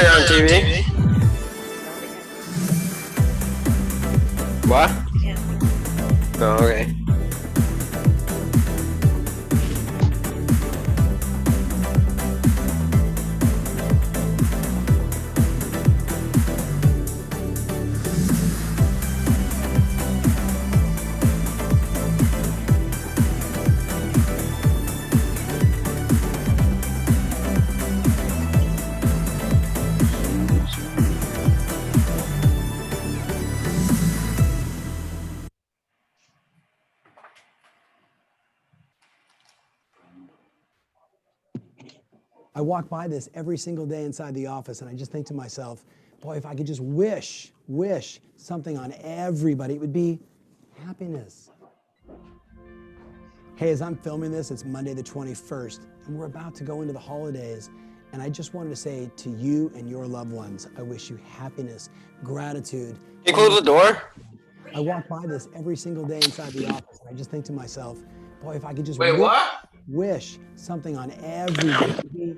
you're on TV. What? Oh, okay. I walk by this every single day inside the office, and I just think to myself, boy, if I could just wish something on everybody, it would be happiness. Hey, as I'm filming this, it's Monday the 21st, and we're about to go into the holidays, and I just wanted to say to you and your loved ones, I wish you happiness, gratitude. Can you close the door? I walk by this every single day inside the office, and I just think to myself, boy, if I could just wish something on everybody, it would be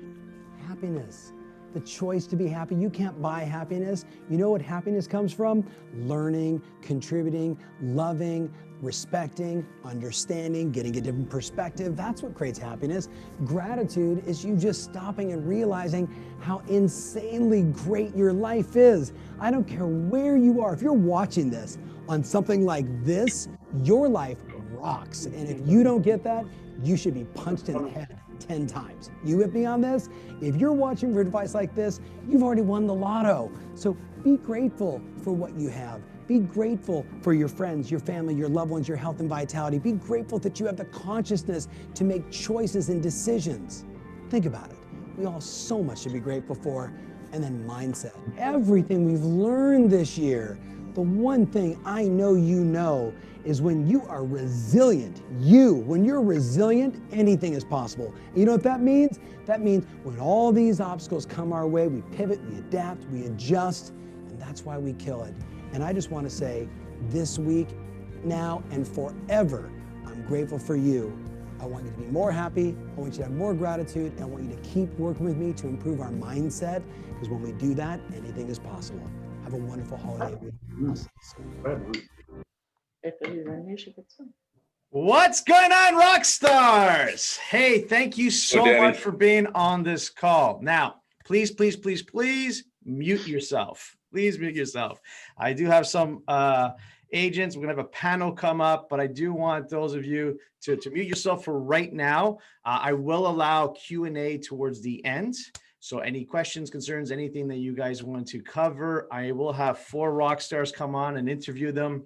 happiness. The choice to be happy. You can't buy happiness. You know what happiness comes from? Learning, contributing, loving, respecting, understanding, getting a different perspective. That's what creates happiness. Gratitude is you just stopping and realizing how insanely great your life is. I don't care where you are. If you're watching this on something like this, your life rocks. And if you don't get that, you should be punched in the head 10 times. You with me on this? If you're watching for advice like this, you've already won the lotto. So be grateful for what you have. Be grateful for your friends, your family, your loved ones, your health and vitality. Be grateful that you have the consciousness to make choices and decisions. Think about it. We all have so much to be grateful for. And then mindset. Everything we've learned this year. The one thing I know you know is when you are resilient, when you're resilient, anything is possible. And you know what that means? That means when all these obstacles come our way, we pivot, we adapt, we adjust, and that's why we kill it. And I just want to say this week, now and forever, I'm grateful for you. I want you to be more happy, I want you to have more gratitude, and I want you to keep working with me to improve our mindset, because when we do that, anything is possible. Have a wonderful holiday week. I'll see you soon. What's going on, rock stars? Hey, thank you so much for being on this call. Now, please mute yourself. Please mute yourself. I do have some agents. We're gonna have a panel come up, but I do want those of you to mute yourself for right now. I will allow Q&A towards the end. So any questions, concerns, anything that you guys want to cover, I will have 4 rock stars come on and interview them.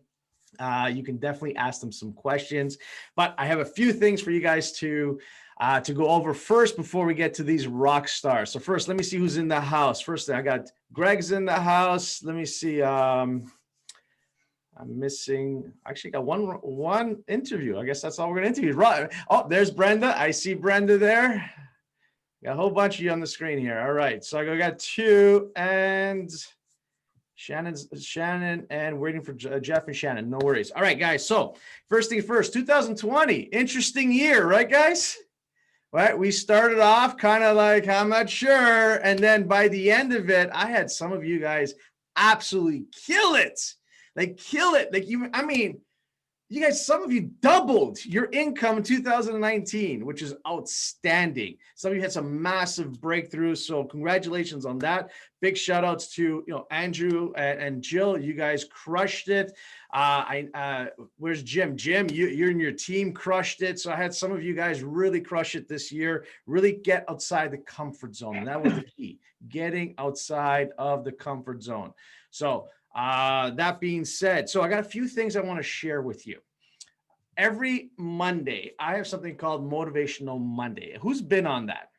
You can definitely ask them some questions, but I have a few things for you guys to go over first before we get to these rock stars. So first, let me see who's in the house. First, I got Greg's in the house. Let me see. I'm missing. Actually, got one interview. I guess that's all we're gonna interview. Right. Oh, there's Brenda. I see Brenda there. Got a whole bunch of you on the screen here. All right. So I got 2 and. Shannon and waiting for Jeff and Shannon. No worries. All right, guys. So first thing first, 2020, interesting year, right, guys? Right. We started off kind of like, I'm not sure. And then by the end of it, I had some of you guys absolutely kill it. Like kill it. Like you, I mean, you guys, some of you doubled your income in 2019, which is outstanding. Some of you had some massive breakthroughs. So congratulations on that. Big shout outs to Andrew and Jill. You guys crushed it. Where's Jim? Jim, you and your team crushed it. So I had some of you guys really crush it this year. Really get outside the comfort zone. And that was the key, getting outside of the comfort zone. So that being said, so I got a few things I want to share with you. Every Monday, I have something called Motivational Monday. Who's been on that?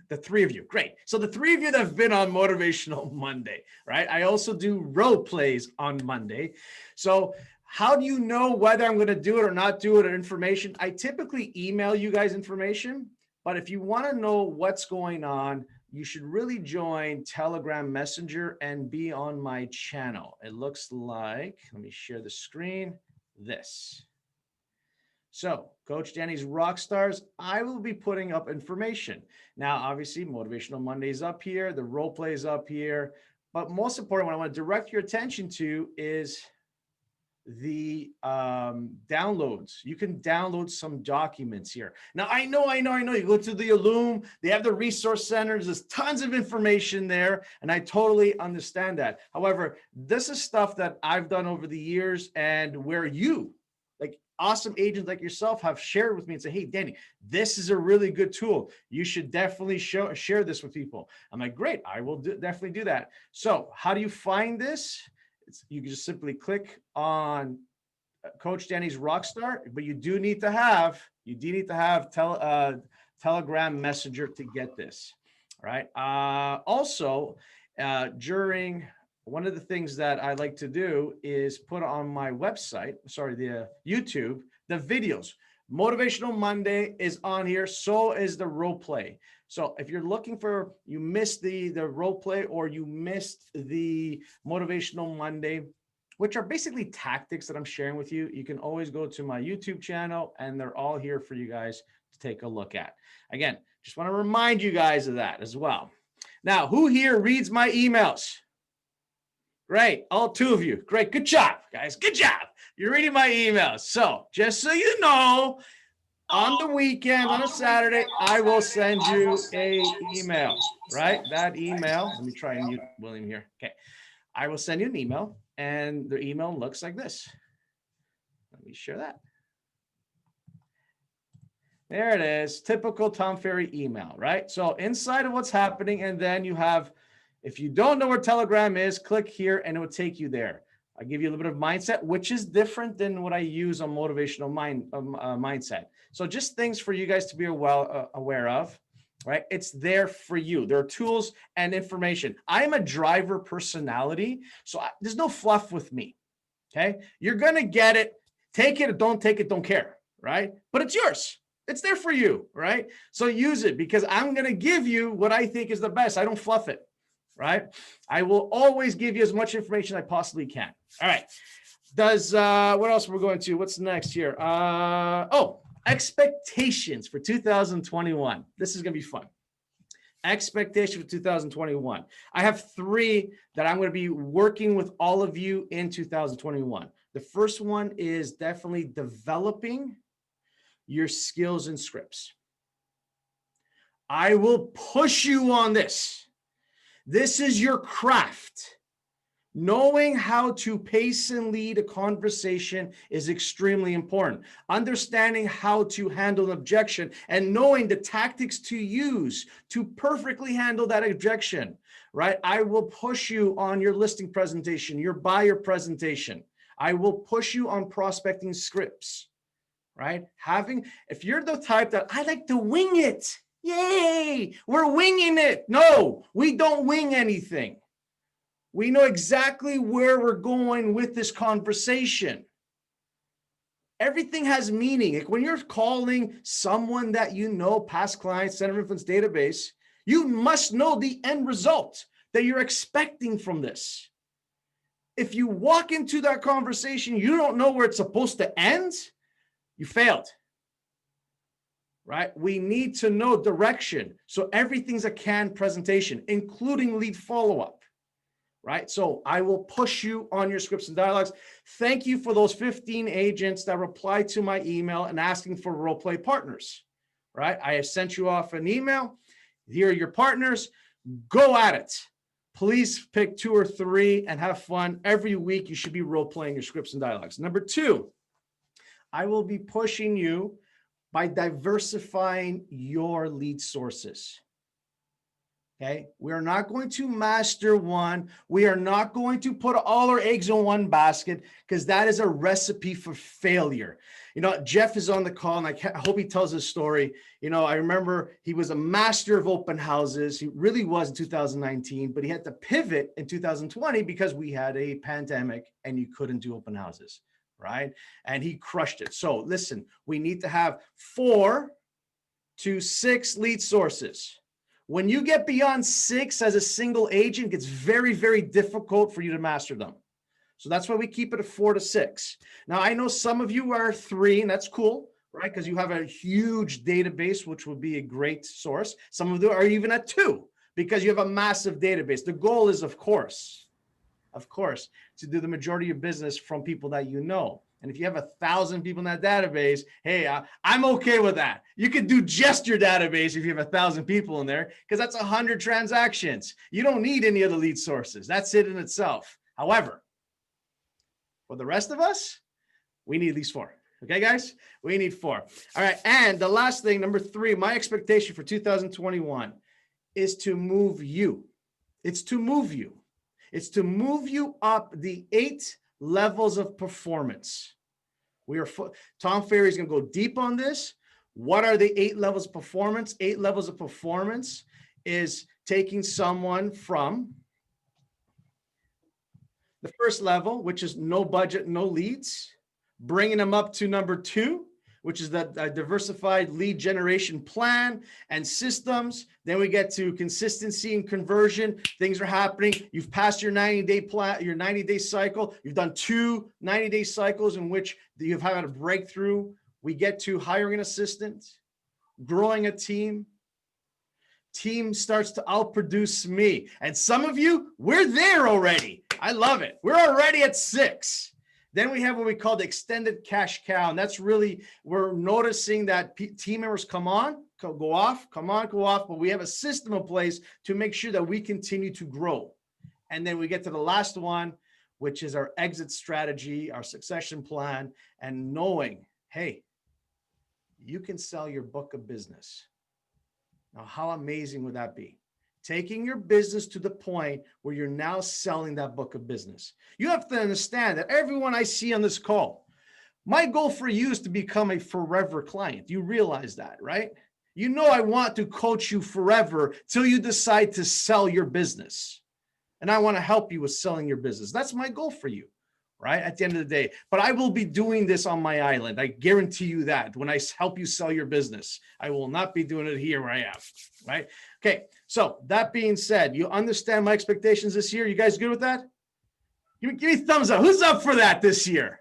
The 3 of you. Great. So the 3 of you that have been on Motivational Monday, right? I also do role plays on Monday. So how do you know whether I'm going to do it or not do it or information? I typically email you guys information, but if you want to know what's going on, you should really join Telegram Messenger and be on my channel. It looks like, let me share the screen, this. So Coach Danny's Rock Stars, I will be putting up information. Now, obviously, Motivational Monday is up here. The role play is up here. But most important, what I want to direct your attention to is the downloads. You can download some documents here. Now, I know. You go to the Illum, they have the resource centers. There's tons of information there, and I totally understand that. However, this is stuff that I've done over the years, and where you, like awesome agents like yourself, have shared with me and say, hey, Danny, this is a really good tool. You should definitely share this with people. I'm like, great, I will definitely do that. So how do you find this? You can just simply click on Coach Danny's Rockstar, but you do need to have Telegram Messenger to get this. All right. Also, during one of the things that I like to do is put on my website, the YouTube, the videos. Motivational Monday is on here. So is the role play. So if you're looking for, you missed the role play or you missed the Motivational Monday, which are basically tactics that I'm sharing with you, you can always go to my YouTube channel and they're all here for you guys to take a look at. Again, just want to remind you guys of that as well. Now, who here reads my emails? Great. All two of you. Great. Good job, guys. Good job. You're reading my emails. So just so you know, on the weekend, on a Saturday, I will send you a email, right? That email, let me try and mute William here. Okay. I will send you an email, and the email looks like this. Let me share that. There it is. Typical Tom Ferry email, right? So inside of what's happening, and then you have, if you don't know where Telegram is, click here and it will take you there. I give you a little bit of mindset, which is different than what I use on motivational mindset. So just things for you guys to be aware of, right? It's there for you. There are tools and information. I'm a driver personality, so there's no fluff with me, okay? You're going to get it. Take it or don't take it, don't care, right? But it's yours. It's there for you, right? So use it because I'm going to give you what I think is the best. I don't fluff it. Right? I will always give you as much information as I possibly can. All right. What else we're going to? What's next here? Expectations for 2021. This is going to be fun. Expectation for 2021. I have 3 that I'm going to be working with all of you in 2021. The first one is definitely developing your skills and scripts. I will push you on this. This is your craft. Knowing how to pace and lead a conversation is extremely important. Understanding how to handle an objection and knowing the tactics to use to perfectly handle that objection, right? I will push you on your listing presentation, your buyer presentation. I will push you on prospecting scripts, right? If you're the type that I like to wing it, yay, we're winging it. No, we don't wing anything. We know exactly where we're going with this conversation. Everything has meaning. Like when you're calling someone that you know, past clients, center of influence database, you must know the end result that you're expecting from this. If you walk into that conversation, you don't know where it's supposed to end, you failed. Right? We need to know direction. So everything's a canned presentation, including lead follow-up. Right? So I will push you on your scripts and dialogues. Thank you for those 15 agents that replied to my email and asking for role play partners. Right? I have sent you off an email. Here are your partners. Go at it. Please pick 2 or 3 and have fun. Every week you should be role playing your scripts and dialogues. Number 2, I will be pushing you by diversifying your lead sources. Okay, we are not going to master one. We are not going to put all our eggs in one basket because that is a recipe for failure. You know, Jeff is on the call and I hope he tells his story. You know, I remember he was a master of open houses. He really was in 2019, but he had to pivot in 2020 because we had a pandemic and you couldn't do open houses. Right? And he crushed it. So listen, we need to have 4 to 6 lead sources. When you get beyond 6 as a single agent, it gets very, very difficult for you to master them. So that's why we keep it at 4 to 6. Now, I know some of you are 3, and that's cool, right? Because you have a huge database, which would be a great source. Some of them are even at 2 because you have a massive database. The goal is, of course, to do the majority of your business from people that you know. And if you have 1,000 people in that database, hey, I'm okay with that. You could do just your database if you have 1,000 people in there, because that's 100 transactions. You don't need any other lead sources. That's it in itself. However, for the rest of us, we need at least 4. Okay, guys? We need 4. All right. And the last thing, number 3, my expectation for 2021 is to move you. It's to move you. It's to move you up the 8 levels of performance. Tom Ferry is going to go deep on this. What are the 8 levels of performance? 8 levels of performance is taking someone from the first level, which is no budget, no leads, bringing them up to number 2, which is the diversified lead generation plan and systems. Then we get to consistency and conversion. Things are happening. You've passed your 90-day plan, your 90-day cycle. You've done 2 90-day cycles in which you've had a breakthrough. We get to hiring an assistant, growing a team. Team starts to outproduce me. And some of you, we're there already. I love it. We're already at 6. Then we have what we call the extended cash cow. And that's really, we're noticing that team members come on, go off, come on, go off. But we have a system in place to make sure that we continue to grow. And then we get to the last one, which is our exit strategy, our succession plan, and knowing, hey, you can sell your book of business. Now, how amazing would that be? Taking your business to the point where you're now selling that book of business. You have to understand that everyone I see on this call, my goal for you is to become a forever client. You realize that, right? You know, I want to coach you forever till you decide to sell your business. And I want to help you with selling your business. That's my goal for you, right? At the end of the day. But I will be doing this on my island. I guarantee you that when I help you sell your business, I will not be doing it here where I am, right? Okay. So that being said, you understand my expectations this year. You guys good with that? Give me thumbs up. Who's up for that this year?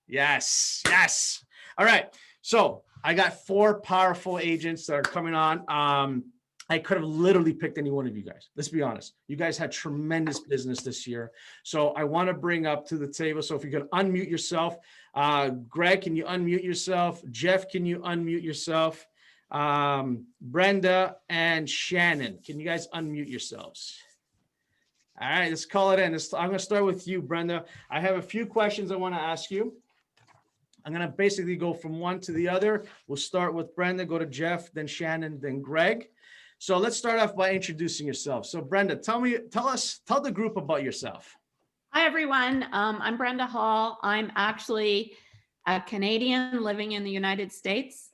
Yes. Yes. All right. So I got 4 powerful agents that are coming on. I could have literally picked any one of you guys. Let's be honest. You guys had tremendous business this year. So I want to bring up to the table. So if you can unmute yourself, Greg, can you unmute yourself? Jeff, can you unmute yourself? Brenda and Shannon, can you guys unmute yourselves? All right, let's call it in. I'm going to start with you, Brenda. I have a few questions I want to ask you. I'm going to basically go from one to the other. We'll start with Brenda, go to Jeff, then Shannon, then Greg. So let's start off by introducing yourself. So Brenda, tell the group about yourself. Hi, everyone. I'm Brenda Hall. I'm actually a Canadian living in the United States.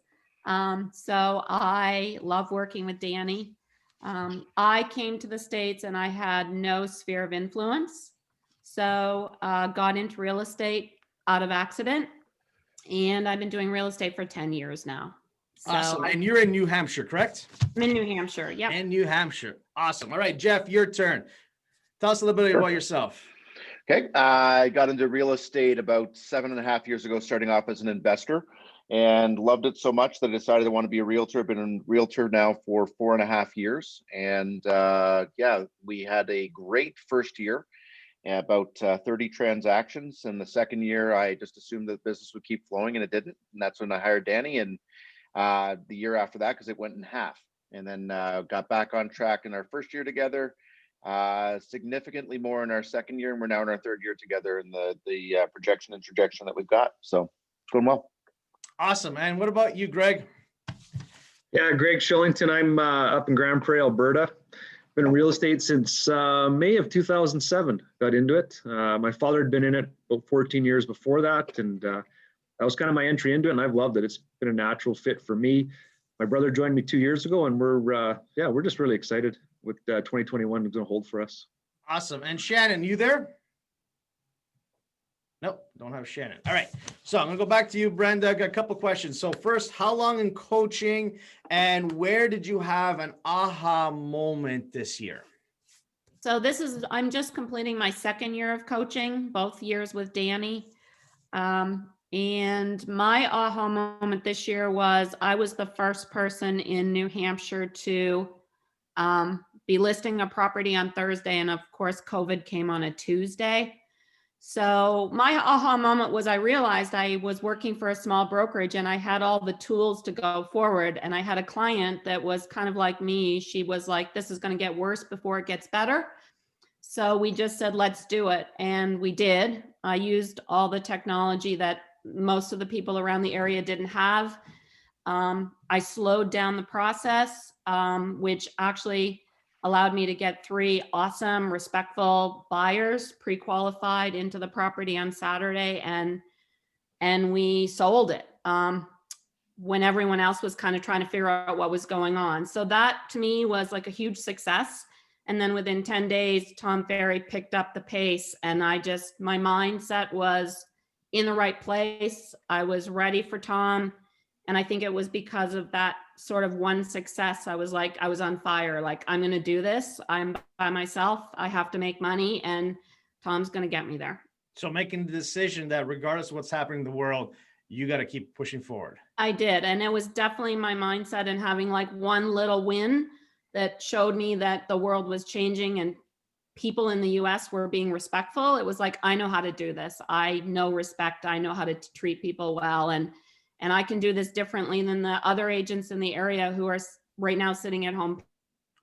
So I love working with Danny. I came to the States and I had no sphere of influence. So got into real estate out of accident. And I've been doing real estate for 10 years now. So, awesome. And you're in New Hampshire, correct? I'm in New Hampshire. Yep. In New Hampshire. Awesome. All right, Jeff, your turn. Tell us a little bit about yourself. Okay. I got into real estate about 7.5 years ago, starting off as an investor, and loved it so much that I decided I want to be a realtor. I've been a realtor now for 4.5 years. And yeah, we had a great first year, about 30 transactions. And the second year, I just assumed that the business would keep flowing, and it didn't. And that's when I hired Danny. And the year after that, because it went in half, and then got back on track in our first year together, significantly more in our second year, and we're now in our third year together in the projection and trajectory that we've got. So it's going well. Awesome. And what about you, Greg? Yeah, Greg Shillington. I'm up in Grand Prairie, Alberta. Been in real estate since May of 2007. Got into it. My father had been in it about 14 years before that, and that was kind of my entry into it, and I've loved it. It's been a natural fit for me. My brother joined me 2 years ago, and we're just really excited with 2021 is going to hold for us. Awesome. And Shannon, you there? Nope, don't have Shannon. All right. So I'm going to go back to you, Brenda. I got a couple questions. So first, how long in coaching, and where did you have an aha moment this year? So I'm just completing my second year of coaching, both years with Danny. And my aha moment this year was I was the first person in New Hampshire to be listing a property on Thursday. And of course, COVID came on a Tuesday. So my aha moment was I realized I was working for a small brokerage and I had all the tools to go forward. And I had a client that was kind of like me. She was like, this is going to get worse before it gets better. So we just said, let's do it. And we did. I used all the technology that most of the people around the area didn't have. I slowed down the process, which actually allowed me to get 3 awesome, respectful buyers pre-qualified into the property on Saturday, and we sold it when everyone else was kind of trying to figure out what was going on. So that to me was like a huge success. And then within 10 days, Tom Ferry picked up the pace, and my mindset was in the right place. I was ready for Tom. And I think it was because of that sort of one success. I was on fire. Like, I'm going to do this. I'm by myself. I have to make money, and Tom's going to get me there. So making the decision that regardless of what's happening in the world, you got to keep pushing forward. I did. And it was definitely my mindset, and having like one little win that showed me that the world was changing and people in the US were being respectful. It was like, I know how to do this. I know respect. I know how to treat people well. And I can do this differently than the other agents in the area who are right now sitting at home.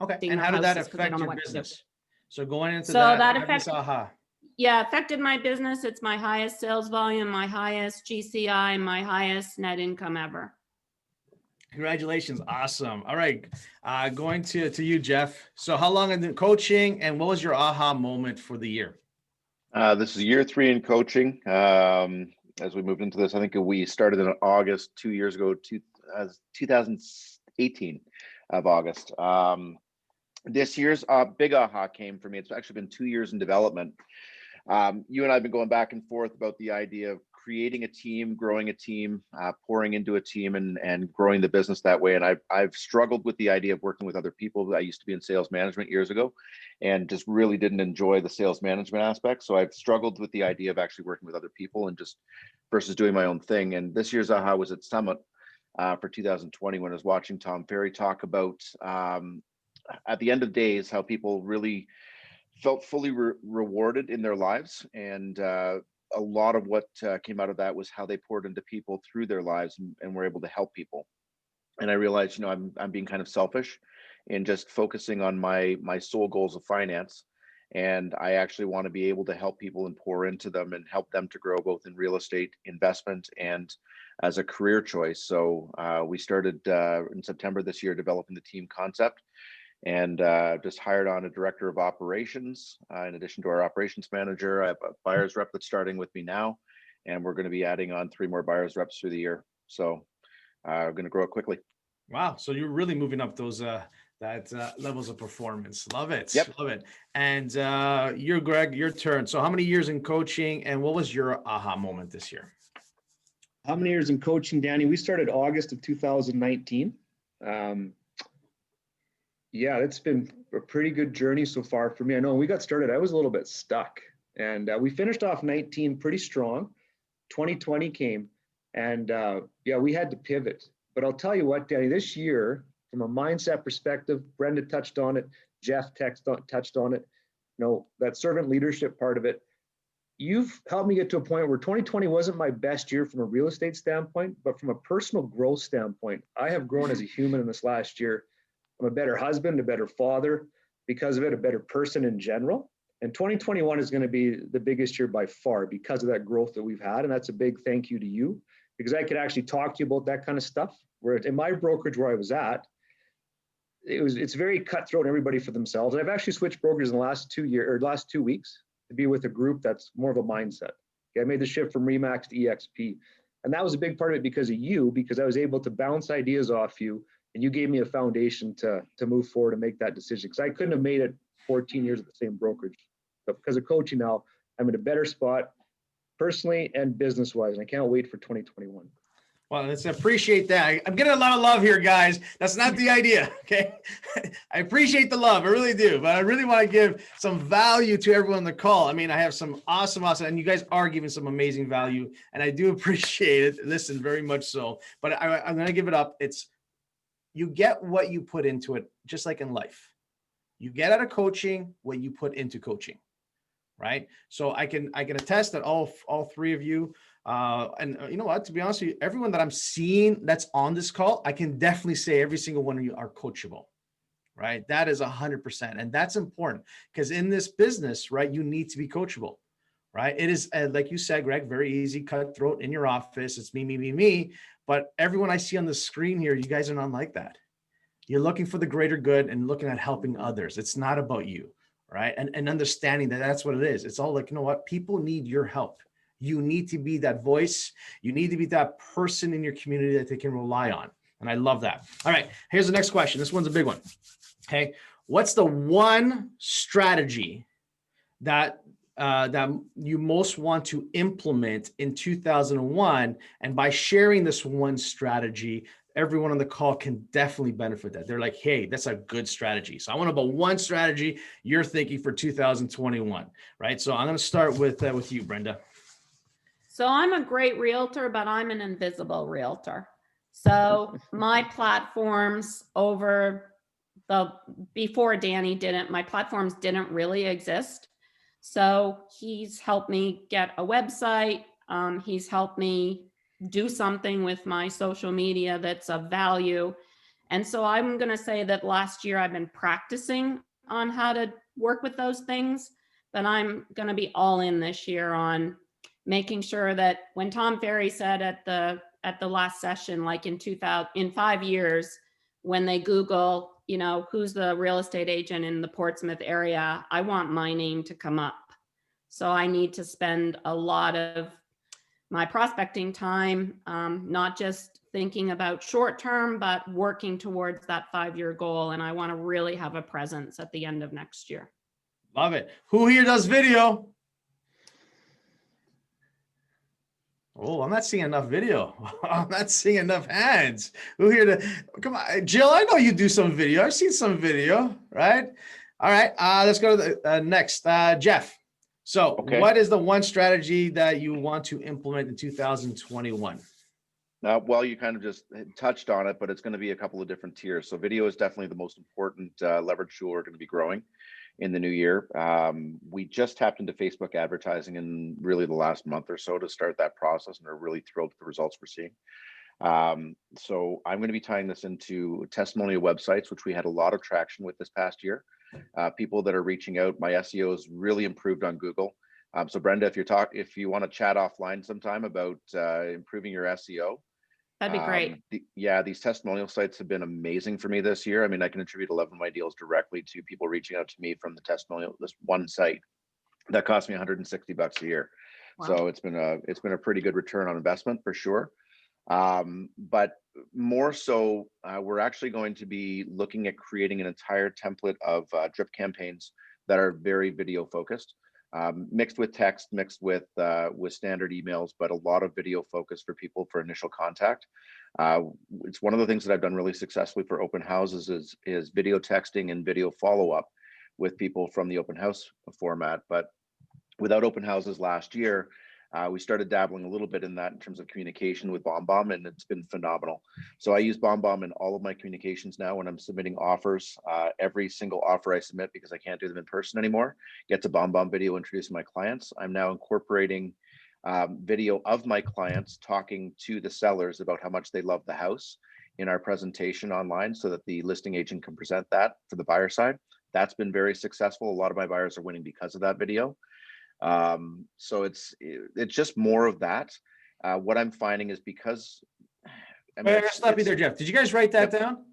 Okay. And how did that affect your business? So going into that affected, aha. Yeah, affected my business. It's my highest sales volume, my highest GCI, my highest net income ever. Congratulations. Awesome. All right. Going to you, Jeff. So how long in coaching, and what was your aha moment for the year? This is year 3 in coaching. As we moved into this, I think we started in August 2 years ago, 2018 of August. This year's big aha came for me. It's actually been 2 years in development. You and I have been going back and forth about the idea of creating a team, growing a team, pouring into a team, and growing the business that way. And I've struggled with the idea of working with other people. I used to be in sales management years ago and just really didn't enjoy the sales management aspect. So I've struggled with the idea of actually working with other people and just versus doing my own thing. And this year's aha was at Summit for 2020 when I was watching Tom Ferry talk about at the end of days, how people really felt fully rewarded in their lives. And a lot of what came out of that was how they poured into people through their lives and were able to help people. And I realized, I'm being kind of selfish in just focusing on my sole goals of finance. And I actually want to be able to help people and pour into them and help them to grow both in real estate investment and as a career choice. So we started in September this year developing the team concept, and just hired on a director of operations. In addition to our operations manager, I have a buyer's rep that's starting with me now, and we're going to be adding on 3 more buyer's reps through the year. So we're going to grow it quickly. Wow. So you're really moving up those levels of performance. Love it. Yep. Love it. And you're Greg, your turn. So how many years in coaching, and what was your aha moment this year? How many years in coaching, Danny? We started August of 2019. Yeah, it's been a pretty good journey so far for me. I know when we got started, I was a little bit stuck, and we finished off 19 pretty strong. 2020 came, and yeah, we had to pivot. But I'll tell you what, Danny, this year, from a mindset perspective, Brenda touched on it, Jeff touched on it, that servant leadership part of it. You've helped me get to a point where 2020 wasn't my best year from a real estate standpoint, but from a personal growth standpoint, I have grown as a human in this last year. I'm a better husband, a better father, because of it, a better person in general. And 2021 is going to be the biggest year by far because of that growth that we've had. And that's a big thank you to you, because I could actually talk to you about that kind of stuff. Where in my brokerage where I was at, it's very cutthroat and everybody for themselves. And I've actually switched brokers in the last 2 weeks to be with a group that's more of a mindset. Okay, I made the shift from Remax to EXP. And that was a big part of it because of you, because I was able to bounce ideas off you. And you gave me a foundation to move forward and make that decision, because I couldn't have made it 14 years at the same brokerage. But because of coaching now, I'm in a better spot personally and business-wise, and I can't wait for 2021. Well, let's appreciate that. I'm getting a lot of love here, guys. That's not the idea. Okay. I appreciate the love. I really do. But I really want to give some value to everyone on the call. I mean, I have some awesome, and you guys are giving some amazing value. And I do appreciate it. Listen, very much so. But I'm going to give it up. It's you get what you put into it, just like in life. You get out of coaching what you put into coaching. Right. So I can attest that all three of you, and you know what, to be honest with you, everyone that I'm seeing that's on this call, I can definitely say every single one of you are coachable, right? That is 100%. And that's important because in this business, right, you need to be coachable, right? It is, like you said, Greg, very easy, cutthroat in your office. It's me. But everyone I see on the screen here, you guys are not like that. You're looking for the greater good and looking at helping others. It's not about you. Right. And understanding that that's what it is. It's all like, you know what? People need your help. You need to be that voice. You need to be that person in your community that they can rely on. And I love that. All right. Here's the next question. This one's a big one. Okay. What's the one strategy that you most want to implement in 2001? And by sharing this one strategy, everyone on the call can definitely benefit that. They're like, hey, that's a good strategy. So I want to know about one strategy you're thinking for 2021, right? So I'm going to start with you, Brenda. So I'm a great realtor, but I'm an invisible realtor. So my platforms before Danny didn't, my platforms didn't really exist. So he's helped me get a website. He's helped me do something with my social media that's of value. And so I'm going to say that last year I've been practicing on how to work with those things, but I'm going to be all in this year on making sure that when Tom Ferry said at the last session, like in 5 years, when they Google, you know, who's the real estate agent in the Portsmouth area, I want my name to come up. So I need to spend a lot of my prospecting time, not just thinking about short term, but working towards that 5-year goal. And I want to really have a presence at the end of next year. Love it. Who here does video? Oh, I'm not seeing enough video. I'm not seeing enough hands. Who here come on, Jill, I know you do some video. I've seen some video, right? All right, let's go to the next, Jeff. So okay. What is the one strategy that you want to implement in 2021? Well, you kind of just touched on it, but it's going to be a couple of different tiers. So video is definitely the most important leverage tool we're going to be growing in the new year. We just tapped into Facebook advertising in really the last month or so to start that process, and we're really thrilled with the results we're seeing. So I'm going to be tying this into testimonial websites, which we had a lot of traction with this past year. People that are reaching out. My SEO has really improved on Google. So Brenda, if you want to chat offline sometime about improving your SEO, that'd be great. These testimonial sites have been amazing for me this year. I mean, I can attribute 11 of my deals directly to people reaching out to me from the testimonial, this one site that cost me $160 a year. Wow. So it's been a pretty good return on investment for sure. But more so, we're actually going to be looking at creating an entire template of drip campaigns that are very video focused, mixed with text, mixed with standard emails, but a lot of video focus for people for initial contact. It's one of the things that I've done really successfully for open houses is video texting and video follow-up with people from the open house format. But without open houses last year, we started dabbling a little bit in that in terms of communication with BombBomb, and it's been phenomenal. So I use BombBomb in all of my communications now when I'm submitting offers. Every single offer I submit, because I can't do them in person anymore, gets a BombBomb video introducing my clients. I'm now incorporating video of my clients talking to the sellers about how much they love the house in our presentation online so that the listing agent can present that for the buyer side. That's been very successful. A lot of my buyers are winning because of that video. So it's just more of that. What I'm finding is because I mean, stop you there, Jeff. Did you guys write that down?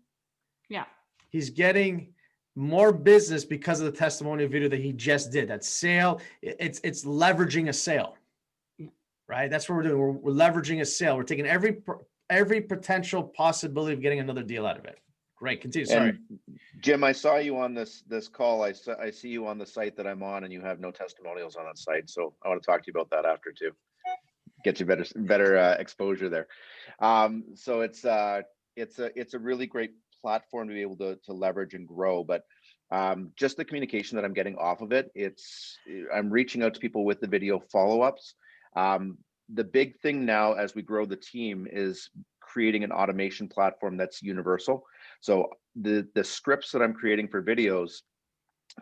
Yeah. He's getting more business because of the testimonial video that he just did. That sale, it's leveraging a sale, right? That's what we're doing. We're leveraging a sale. We're taking every potential possibility of getting another deal out of it. Great. Continue. Sorry. And Jim, I saw you on this call. I see you on the site that I'm on, and you have no testimonials on that site. So I want to talk to you about that after too. Get you better exposure there. So it's a really great platform to be able to leverage and grow. But just the communication that I'm getting off of it, I'm reaching out to people with the video follow-ups. The big thing now as we grow the team is creating an automation platform that's universal. So the scripts that I'm creating for videos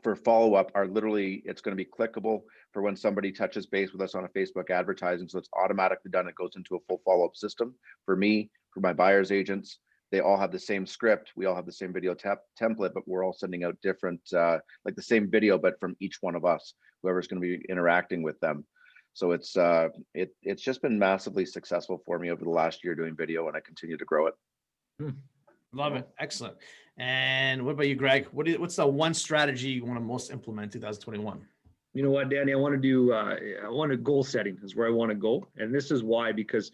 for follow-up are literally, it's going to be clickable for when somebody touches base with us on a Facebook advertising. So it's automatically done. It goes into a full follow-up system for me, for my buyer's agents. They all have the same script. We all have the same video template, but we're all sending out different, like the same video, but from each one of us, whoever's going to be interacting with them. So it's just been massively successful for me over the last year doing video, and I continue to grow it. Love it. Excellent. And what about you, Greg? What's the one strategy you want to most implement in 2021? You know what, Danny, I want to goal setting is where I want to go. And this is why, because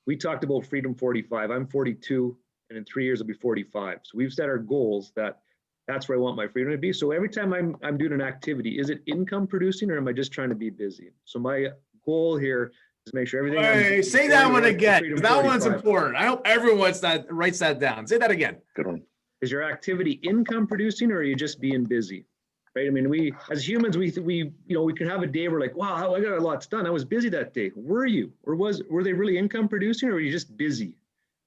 we talked about Freedom 45. I'm 42, and in 3 years I'll be 45. So we've set our goals that's where I want my freedom to be. So every time I'm doing an activity, is it income producing or am I just trying to be busy? So my goal here is to make sure everything. Hey, say that one again. That one's important. I hope everyone writes that down. Say that again. Good one. Is your activity income producing or are you just being busy? Right? I mean, we as humans, we can have a day where like, wow, I got a lot done. I was busy that day. Were you? Or were they really income producing or were you just busy?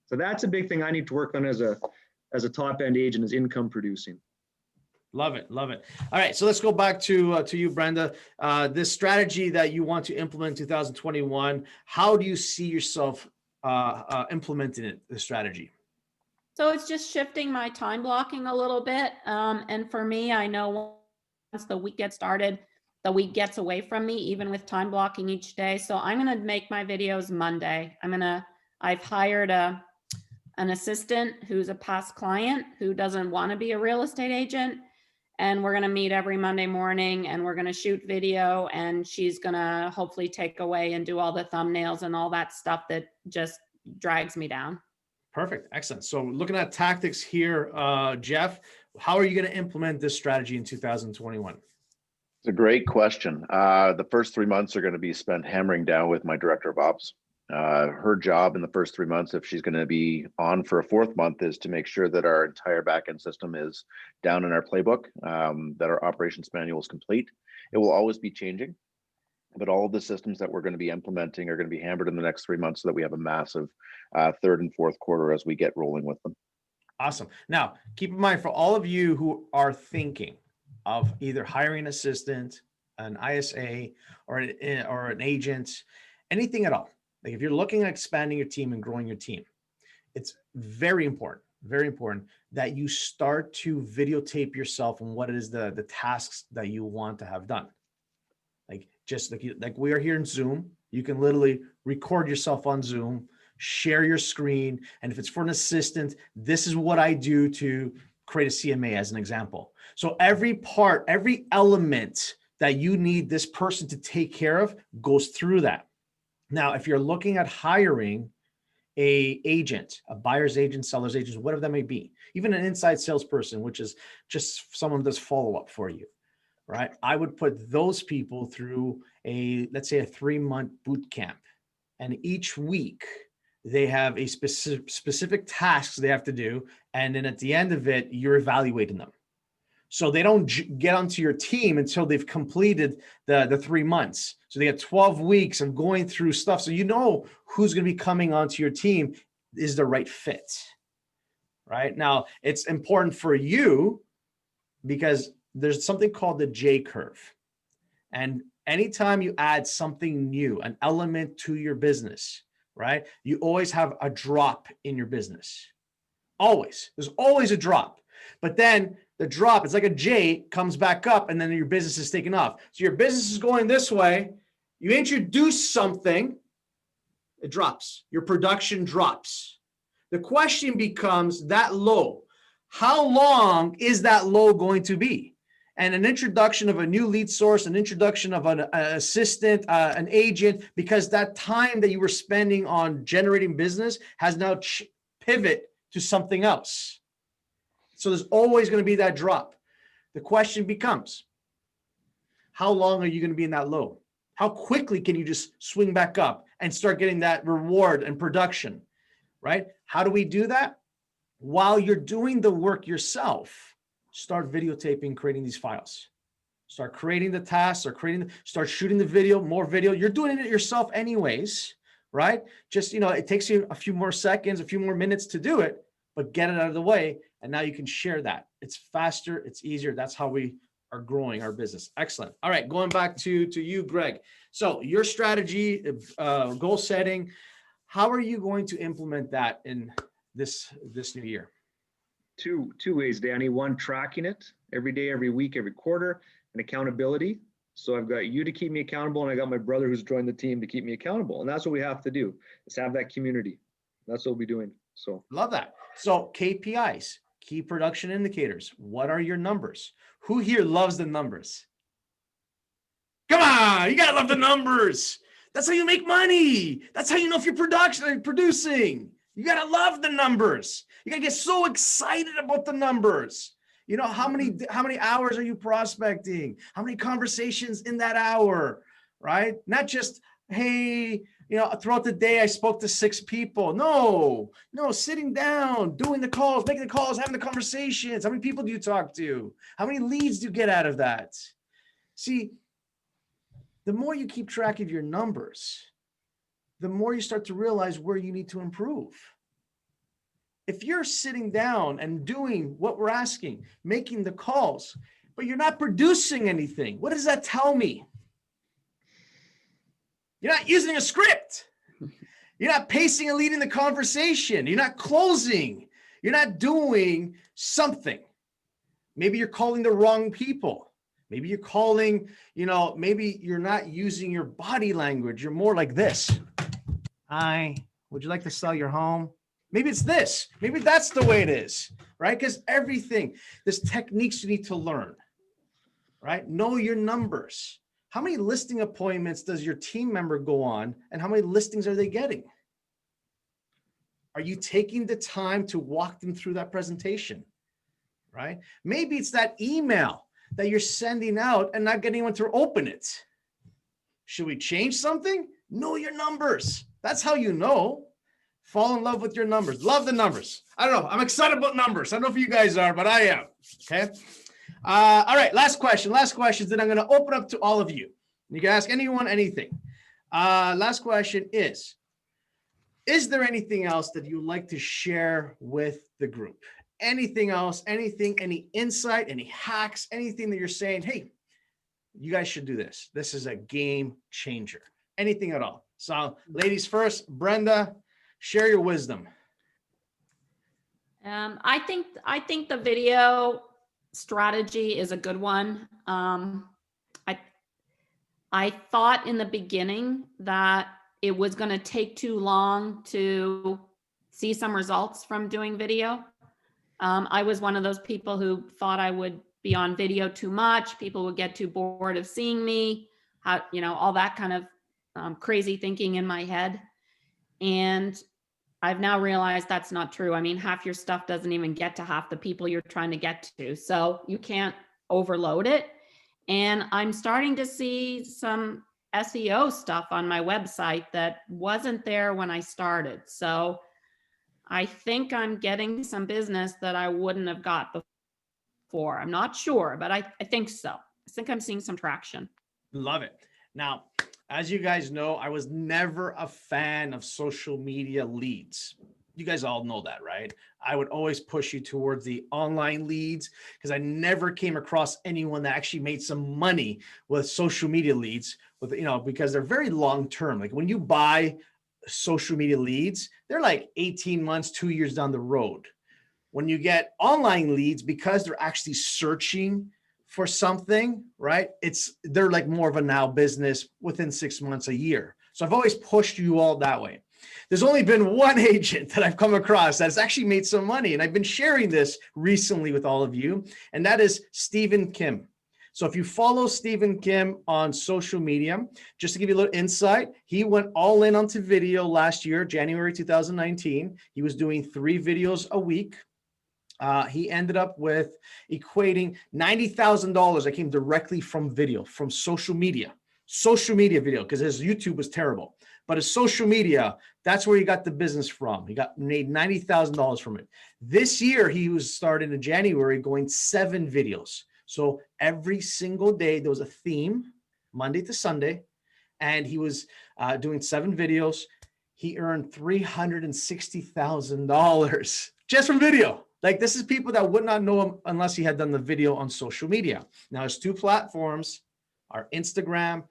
So that's a big thing I need to work on as a top end agent, is income producing. Love it. Love it. All right. So let's go back to you, Brenda. This strategy that you want to implement in 2021, how do you see yourself implementing it, the strategy? So it's just shifting my time blocking a little bit. And for me, I know once the week gets started, the week gets away from me, even with time blocking each day. So I'm going to make my videos Monday. I've hired an assistant who's a past client who doesn't want to be a real estate agent. And we're going to meet every Monday morning and we're going to shoot video, and she's going to hopefully take away and do all the thumbnails and all that stuff that just drags me down. Perfect. Excellent. So looking at tactics here, Jeff, how are you going to implement this strategy in 2021? It's a great question. The first 3 months are going to be spent hammering down with my director of ops. Her job in the first 3 months, if she's going to be on for a fourth month, is to make sure that our entire backend system is down in our playbook, that our operations manual is complete. It will always be changing, but all of the systems that we're going to be implementing are going to be hammered in the next 3 months so that we have a massive third and fourth quarter as we get rolling with them. Awesome. Now, keep in mind, for all of you who are thinking of either hiring an assistant, an ISA, or an agent, anything at all, like if you're looking at expanding your team and growing your team, it's very important that you start to videotape yourself and what it is the tasks that you want to have done. Like just like we are here in Zoom, you can literally record yourself on Zoom, share your screen. And if it's for an assistant, this is what I do to create a CMA as an example. So every element that you need this person to take care of goes through that. Now, if you're looking at hiring a agent, a buyer's agent, seller's agent, whatever that may be, even an inside salesperson, which is just someone that does follow-up for you, right? I would put those people through let's say a 3-month boot camp. And each week they have a specific tasks they have to do. And then at the end of it, you're evaluating them. So they don't get onto your team until they've completed the 3 months. So they have 12 weeks of going through stuff. So you know who's going to be coming onto your team is the right fit, right? Now, it's important for you because there's something called the J curve. And anytime you add something new, an element to your business, right? You always have a drop in your business. Always. There's always a drop. But then the drop, it's like a J, comes back up and then your business is taking off. So your business is going this way. You introduce something, it drops. Your production drops. The question becomes that low. How long is that low going to be? And an introduction of a new lead source, an introduction of an assistant, an agent, because that time that you were spending on generating business has now pivot to something else. So there's always going to be that drop. The question becomes, how long are you going to be in that low? How quickly can you just swing back up and start getting that reward and production, right? How do we do that? While you're doing the work yourself, start videotaping, creating these files. Start creating the tasks, start shooting the video, more video. You're doing it yourself anyways, right? Just, it takes you a few more seconds, a few more minutes to do it, but get it out of the way. And now you can share that. It's faster, it's easier. That's how we are growing our business. Excellent. All right, going back to you, Greg. So your strategy, goal setting, how are you going to implement that in this new year? Two ways, Danny. One, tracking it every day, every week, every quarter, and accountability. So I've got you to keep me accountable, and I got my brother who's joined the team to keep me accountable. And that's what we have to do, is have that community. That's what we'll be doing. So love that. So KPIs, key production indicators. What are your numbers? Who here loves the numbers? Come on, you gotta love the numbers. That's how you make money. That's how you know if you're producing. You gotta love the numbers. You gotta get so excited about the numbers. How many hours are you prospecting? How many conversations in that hour, right? Not just, hey, throughout the day I spoke to 6 people. No, sitting down, doing the calls, making the calls, having the conversations. How many people do you talk to? How many leads do you get out of that? See, the more you keep track of your numbers, the more you start to realize where you need to improve. If you're sitting down and doing what we're asking, making the calls, but you're not producing anything, what does that tell me? You're not using a script. You're not pacing and leading the conversation. You're not closing. You're not doing something. Maybe you're calling the wrong people. Maybe you're calling, maybe you're not using your body language. You're more like this. Hi, would you like to sell your home? Maybe it's this. Maybe that's the way it is, right? Because there's techniques you need to learn, right? Know your numbers. How many listing appointments does your team member go on, and how many listings are they getting? Are you taking the time to walk them through that presentation, right? Maybe it's that email that you're sending out and not getting anyone to open it. Should we change something? Know your numbers. That's how you know. Fall in love with your numbers. Love the numbers. I don't know. I'm excited about numbers. I don't know if you guys are, but I am. Okay. All right. Last question. Last questions that I'm going to open up to all of you. You can ask anyone anything. Last question is there anything else that you'd like to share with the group? Anything else? Anything? Any insight? Any hacks? Anything that you're saying, hey, you guys should do this. This is a game changer. Anything at all. So ladies first, Brenda, share your wisdom. I think the video strategy is a good one. I thought in the beginning that it was going to take too long to see some results from doing video. I was one of those people who thought I would be on video too much. People would get too bored of seeing me, all that kind of crazy thinking in my head. And I've now realized that's not true. I mean, half your stuff doesn't even get to half the people you're trying to get to. So you can't overload it. And I'm starting to see some SEO stuff on my website that wasn't there when I started. So I think I'm getting some business that I wouldn't have got before. I'm not sure, but I think so. I think I'm seeing some traction. Love it. Now, as you guys know, I was never a fan of social media leads. You guys all know that, right? I would always push you towards the online leads because I never came across anyone that actually made some money with social media leads because they're very long-term. Like when you buy social media leads, they're like 18 months, 2 years down the road. When you get online leads, because they're actually searching for something, right? They're like more of a now business within 6 months, a year. So I've always pushed you all that way. There's only been one agent that I've come across that's actually made some money. And I've been sharing this recently with all of you. And that is Stephen Kim. So if you follow Stephen Kim on social media, just to give you a little insight, he went all in onto video last year, January 2019. He was doing 3 videos a week. He ended up with equating $90,000 that came directly from video, from social media video, because his YouTube was terrible. But his social media, that's where he got the business from. He made $90,000 from it. This year, he was starting in January going 7 videos. So every single day, there was a theme, Monday to Sunday, and he was doing 7 videos. He earned $360,000 just from video. Like, this is people that would not know him unless he had done the video on social media. Now, his 2 platforms are Instagram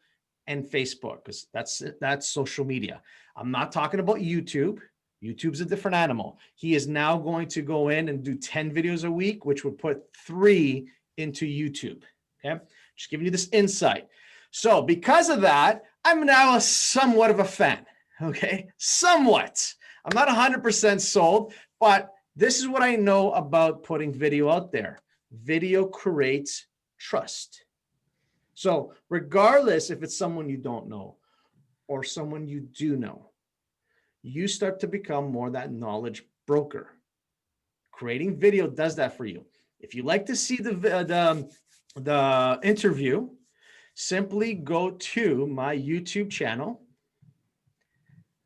and Facebook, because that's social media. I'm not talking about YouTube. YouTube's a different animal. He is now going to go in and do 10 videos a week, which would put 3 into YouTube. Okay, just giving you this insight. So because of that, I'm now somewhat of a fan. Okay, somewhat. I'm not 100% sold, but this is what I know about putting video out there. Video creates trust. So regardless if it's someone you don't know or someone you do know, you start to become more that knowledge broker. Creating video does that for you. If you like to see the interview, simply go to my YouTube channel.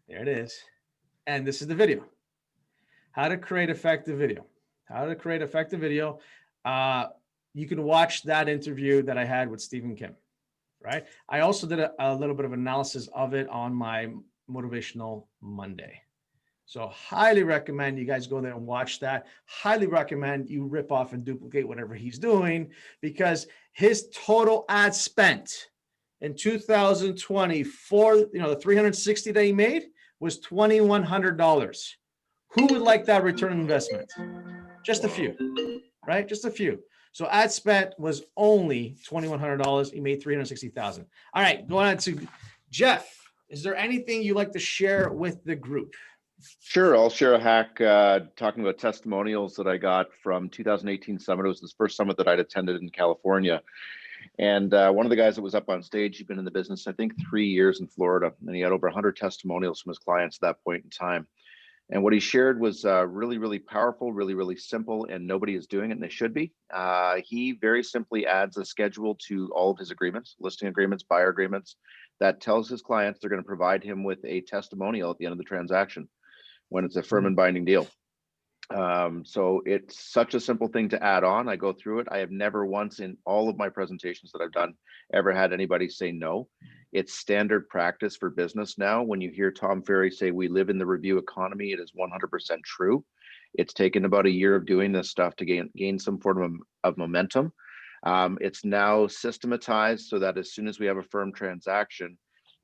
There it is. And this is the video. How to create effective video. How to create effective video. You can watch that interview that I had with Stephen Kim, right? I also did a little bit of analysis of it on my Motivational Monday. So highly recommend you guys go there and watch that. Highly recommend you rip off and duplicate whatever he's doing, because his total ad spent in 2020 for the 360 that he made was $2,100. Who would like that return on investment? Just a few, right? Just a few. So ad spent was only $2,100. He made $360,000. All right, going on to Jeff. Is there anything you'd like to share with the group? Sure, I'll share a hack talking about testimonials that I got from 2018 summit. It was this first summit that I'd attended in California. And one of the guys that was up on stage, he'd been in the business, I think 3 years in Florida, and he had over 100 testimonials from his clients at that point in time. And what he shared was really, really powerful, really, really simple, and nobody is doing it, and they should be. He very simply adds a schedule to all of his agreements, listing agreements, buyer agreements, that tells his clients they're going to provide him with a testimonial at the end of the transaction when it's a firm and binding deal. So it's such a simple thing to add on. I go through it. I have never once in all of my presentations that I've done ever had anybody say no. It's standard practice for business now. When you hear Tom Ferry say we live in the review economy, it is 100% true. It's taken about a year of doing this stuff to gain some form of momentum. It's now systematized so that as soon as we have a firm transaction,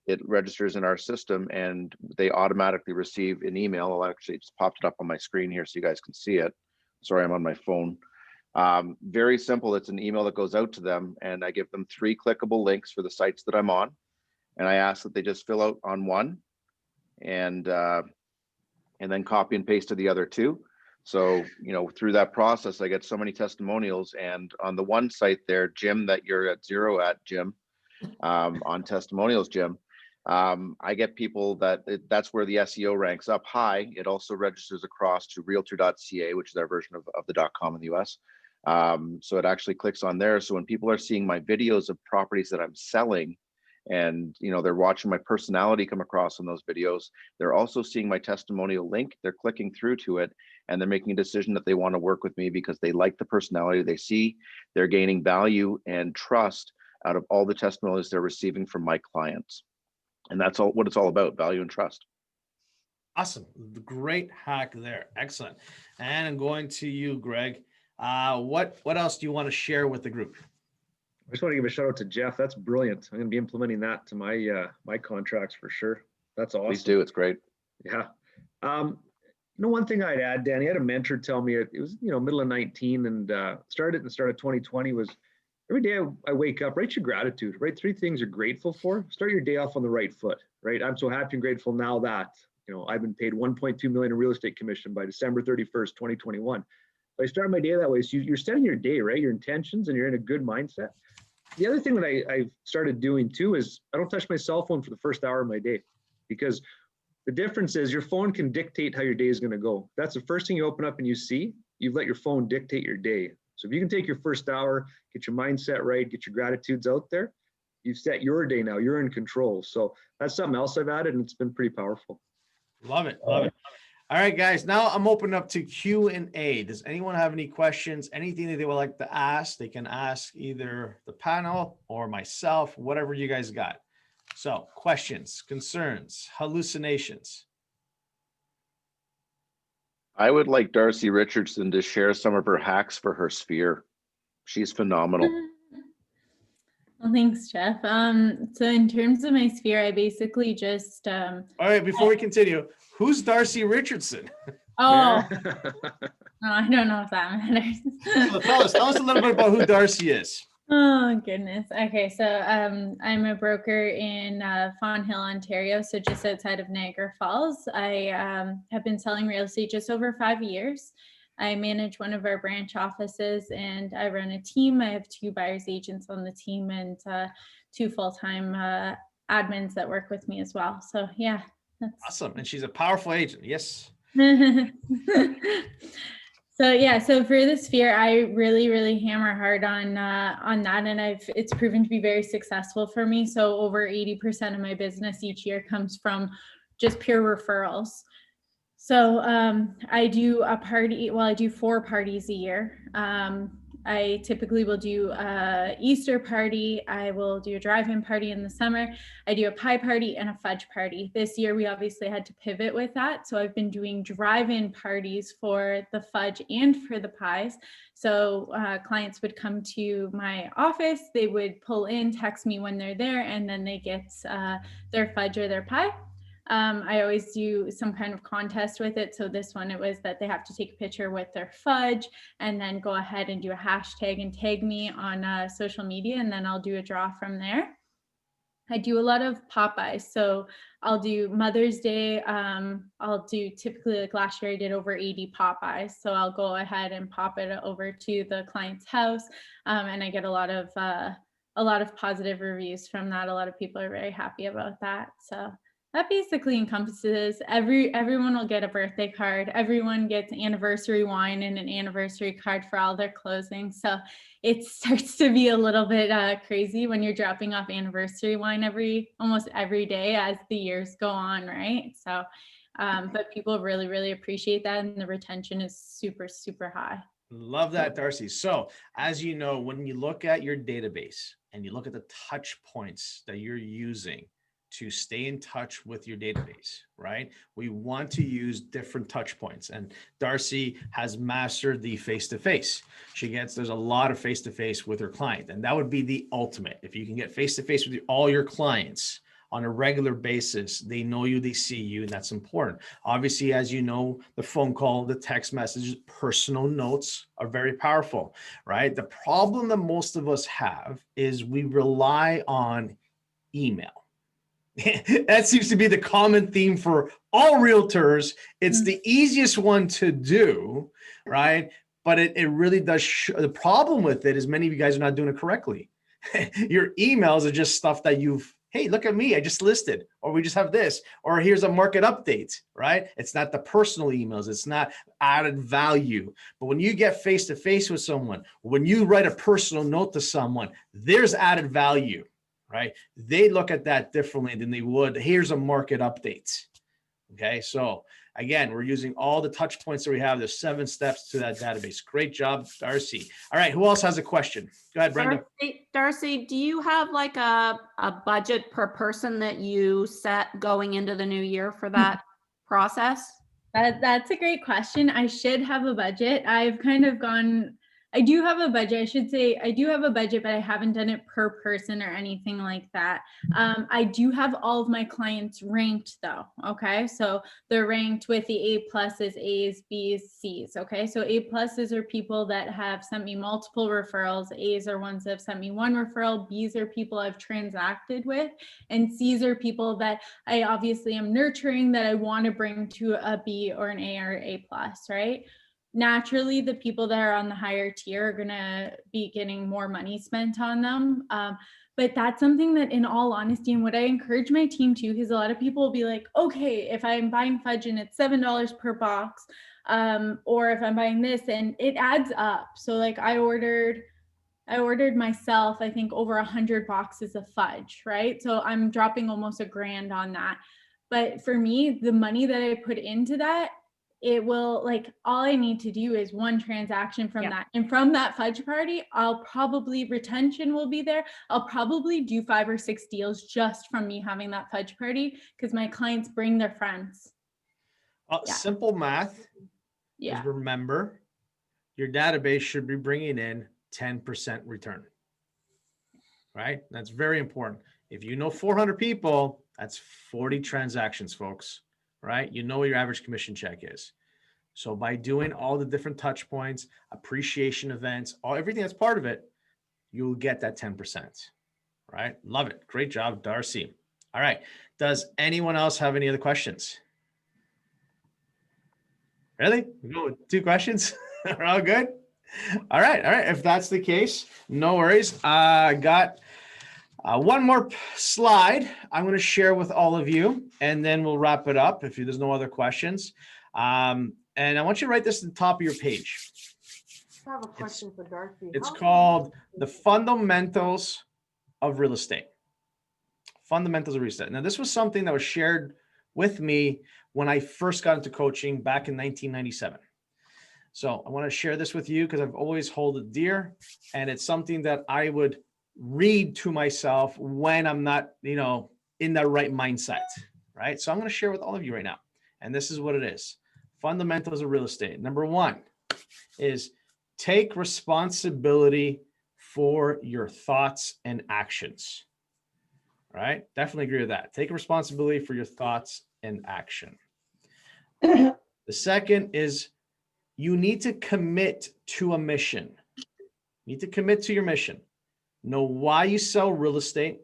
it registers in our system and they automatically receive an email. I'll actually just popped it up on my screen here so you guys can see it. Sorry, I'm on my phone. Very simple. It's an email that goes out to them, and I give them 3 clickable links for the sites that I'm on. And I ask that they just fill out on one and then copy and paste to the other 2. So, through that process, I get so many testimonials. And on the one site there, Jim, that you're at 0 at, Jim, on testimonials, Jim, I get people that's where the SEO ranks up high. It also registers across to realtor.ca, which is our version of the .com in the US. So it actually clicks on there. So when people are seeing my videos of properties that I'm selling, and they're watching my personality come across in those videos, they're also seeing my testimonial link. They're clicking through to it, and they're making a decision that they want to work with me because they like the personality they see. They're gaining value and trust out of all the testimonials they're receiving from my clients. And that's all what it's all about, value and trust. Awesome. Great hack there. Excellent. And I'm going to you, Greg. What else do you want to share with the group? I just want to give a shout out to Jeff. That's brilliant. I'm going to be implementing that to my my contracts for sure. That's awesome. Please do. It's great. Yeah. One thing I'd add, Danny, I had a mentor tell me it was middle of 19 and started 2020 was every day I wake up, write your gratitude, write 3 things you're grateful for. Start your day off on the right foot, right? I'm so happy and grateful now that I've been paid $1.2 million in real estate commission by December 31st, 2021. So I start my day that way. So you're setting your day, right? Your intentions, and you're in a good mindset. The other thing that I've started doing too is I don't touch my cell phone for the first hour of my day, because the difference is your phone can dictate how your day is going to go. That's the first thing you open up and you see. You've let your phone dictate your day. So if you can take your first hour, get your mindset right, get your gratitudes out there, You've set your day now. You're in control. So that's something else I've added, and it's been pretty powerful. Love it. Love it. All right, guys. Now I'm opening up to Q&A. Does anyone have any questions? Anything that they would like to ask? They can ask either the panel or myself, whatever you guys got. So questions, concerns, hallucinations. I would like Darcy Richardson to share some of her hacks for her sphere. She's phenomenal. Well, thanks, Jeff. So in terms of my sphere, I basically just All right, before we continue, who's Darcy Richardson? oh, no, I don't know if that matters. So tell us a little bit about who Darcy is. Oh goodness. Okay, so I'm a broker in Fawn Hill, Ontario, so just outside of Niagara Falls. I have been selling real estate just over 5 years. I manage one of our branch offices and I run a team. I have 2 buyer's agents on the team and 2 full-time admins that work with me as well. So yeah, that's Awesome. And she's a powerful agent. Yes. So yeah, so for the sphere, I really hammer hard on that, and it's proven to be very successful for me. So over 80% of my business each year comes from just pure referrals. So I do a party. Well, I do 4 parties a year. I typically will do a Easter party. I will do a drive-in party in the summer. I do a pie party and a fudge party. This year, we obviously had to pivot with that. So I've been doing drive-in parties for the fudge and for the pies. So clients would come to my office, they would pull in, text me when they're there, and then they get their fudge or their pie. I always do some kind of contest with it. So this one, it was that they have to take a picture with their fudge and then go ahead and do a hashtag and tag me on social media, and then I'll do a draw from there. I do a lot of Popeyes. So I'll do Mother's Day. I'll do typically, like last year, I did over 80 Popeyes. So I'll go ahead and pop it over to the client's house. And I get a lot of positive reviews from that. A lot of people are very happy about that. So that basically encompasses everyone will get a birthday card. Everyone gets anniversary wine and an anniversary card for all their closings. So it starts to be a little bit crazy when you're dropping off anniversary wine almost every day as the years go on, right? So, but people really appreciate that, and the retention is super high. Love that, Darcy. So as you know, when you look at your database and you look at the touch points that you're using to stay in touch with your database, right? We want to use different touch points, and Darcy has mastered the face-to-face. There's a lot of face-to-face with her client, and that would be the ultimate. If you can get face-to-face with all your clients on a regular basis, they know you, they see you, and that's important. Obviously, as you know, the phone call, the text messages, personal notes are very powerful, right? The problem that most of us have is we rely on email. That seems to be the common theme for all realtors. It's the easiest one to do, right? But it really does. The problem with it is many of you guys are not doing it correctly. Your emails are just stuff that hey, look at me, I just listed, or we just have this, or here's a market update, right? It's not the personal emails. It's not added value. But when you get face-to-face with someone, when you write a personal note to someone, there's added value. Right? They look at that differently than they would. Here's a market update. Okay. So again, we're using all the touch points that we have. There's 7 steps to that database. Great job, Darcy. All right. Who else has a question? Go ahead, Brenda. Darcy, do you have like a budget per person that you set going into the new year for that process? That's a great question. I should have a budget. I do have a budget. I should say I do have a budget, but I haven't done it per person or anything like that. I do have all of my clients ranked though. Okay. So they're ranked with the A pluses, A's, B's, C's. Okay. So A pluses are people that have sent me multiple referrals. A's are ones that have sent me 1 referral. B's are people I've transacted with. And C's are people that I obviously am nurturing that I want to bring to a B or an A or A plus, right? Naturally, the people that are on the higher tier are going to be getting more money spent on them. But that's something that, in all honesty, and what I encourage my team to, because a lot of people will be like, okay, if I'm buying fudge and it's $7 per box, or if I'm buying this, and it adds up. So like I ordered I ordered myself, I think, over 100 boxes of fudge, right? So I'm dropping almost $1,000 on that. But for me, the money that I put into that, it will, like, all I need to do is one transaction from that. And from that fudge party, I'll probably, retention will be there. I'll probably do 5 or 6 deals just from me having that fudge party, because my clients bring their friends. Simple math is, remember, your database should be bringing in 10% return, right? That's very important. If you know 400 people, that's 40 transactions, folks, right? You know what your average commission check is. So by doing all the different touch points, appreciation events, everything that's part of it, you'll get that 10%, right? Love it. Great job, Darcy. All right. Does anyone else have any other questions? Really? We go with 2 questions? We're all good? All right. All right. If that's the case, no worries. I got one more slide I'm going to share with all of you, and then we'll wrap it up if there's no other questions. And I want you to write this at the top of your page. I have a question for Darcy. It's called The Fundamentals of Real Estate. Fundamentals of Real Estate. Now, this was something that was shared with me when I first got into coaching back in 1997. So I want to share this with you because I've always held it dear, and it's something that I would read to myself when I'm not, in the right mindset, right? So I'm going to share with all of you right now. And this is what it is. Fundamentals of real estate. Number 1 is take responsibility for your thoughts and actions. All right? Definitely agree with that. Take responsibility for your thoughts and action. The second is you need to commit to a mission. You need to commit to your mission. Know why you sell real estate,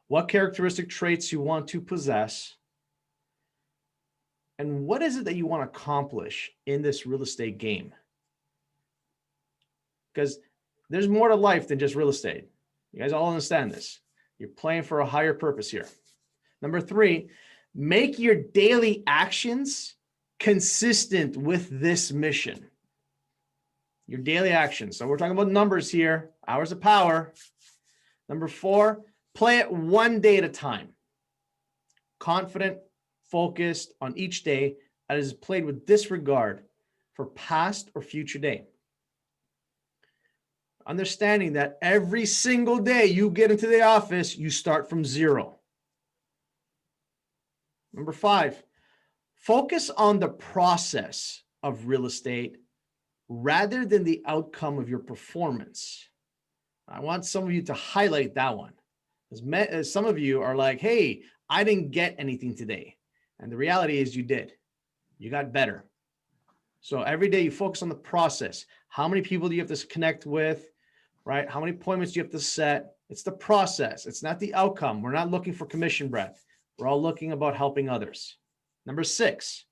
what characteristic traits you want to possess, and what is it that you want to accomplish in this real estate game? Because there's more to life than just real estate. You guys all understand this. You're playing for a higher purpose here. Number 3, make your daily actions consistent with this mission. Your daily actions. So we're talking about numbers here, hours of power. Number 4, play it one day at a time. Confident, focused on each day that is played with disregard for past or future day. Understanding that every single day you get into the office, you start from 0. Number 5, focus on the process of real estate rather than the outcome of your performance. I want some of you to highlight that one. As some of you are like, hey, I didn't get anything today. And the reality is you did. You got better. So every day you focus on the process. How many people do you have to connect with, right? How many appointments do you have to set? It's the process. It's not the outcome. We're not looking for commission breadth. We're all looking about helping others. Number 6,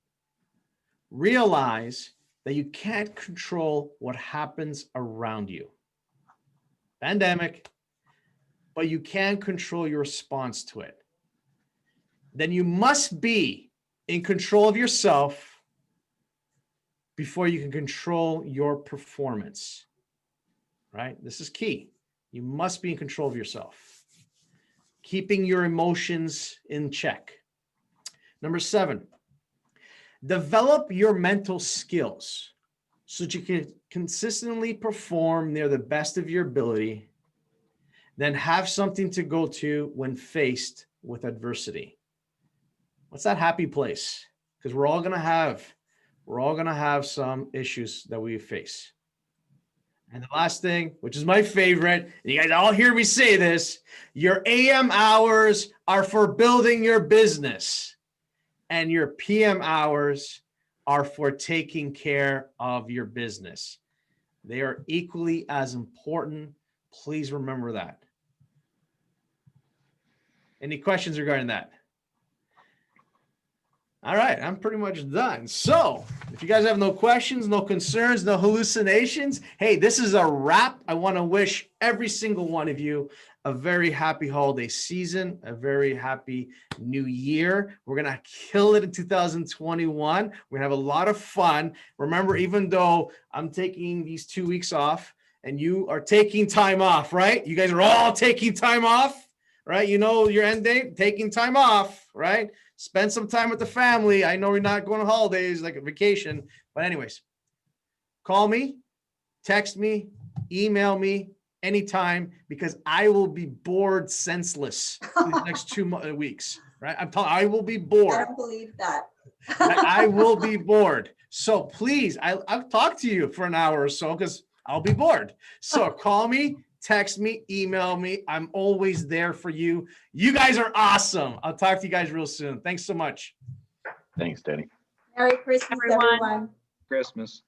realize that you can't control what happens around you. Pandemic, but you can control your response to it. Then you must be in control of yourself before you can control your performance, right? This is key. You must be in control of yourself. Keeping your emotions in check. Number 7, develop your mental skills so that you can consistently perform near the best of your ability, then have something to go to when faced with adversity. What's that happy place? Because we're all going to have some issues that we face. And the last thing, which is my favorite, and you guys all hear me say this, your AM hours are for building your business, and your PM hours are for taking care of your business. They are equally as important. Please remember that. Any questions regarding that? All right, I'm pretty much done. So if you guys have no questions, no concerns, no hallucinations, hey, this is a wrap. I want to wish every single one of you a very happy holiday season, a very happy new year. We're going to kill it in 2021. We're going to have a lot of fun. Remember, even though I'm taking these 2 weeks off and you are taking time off, right? You guys are all taking time off, right? You know your end date, taking time off, right? Spend some time with the family. I know we're not going on holidays, like a vacation, but anyways, call me, text me, email me anytime, because I will be bored senseless these next 2 weeks, right? I will be bored. I don't believe that. I will be bored. So please, I'll talk to you for an hour or so because I'll be bored. So call me, text me, email me. I'm always there for you. You guys are awesome. I'll talk to you guys real soon. Thanks so much. Thanks, Danny. Merry Christmas, everyone. Christmas.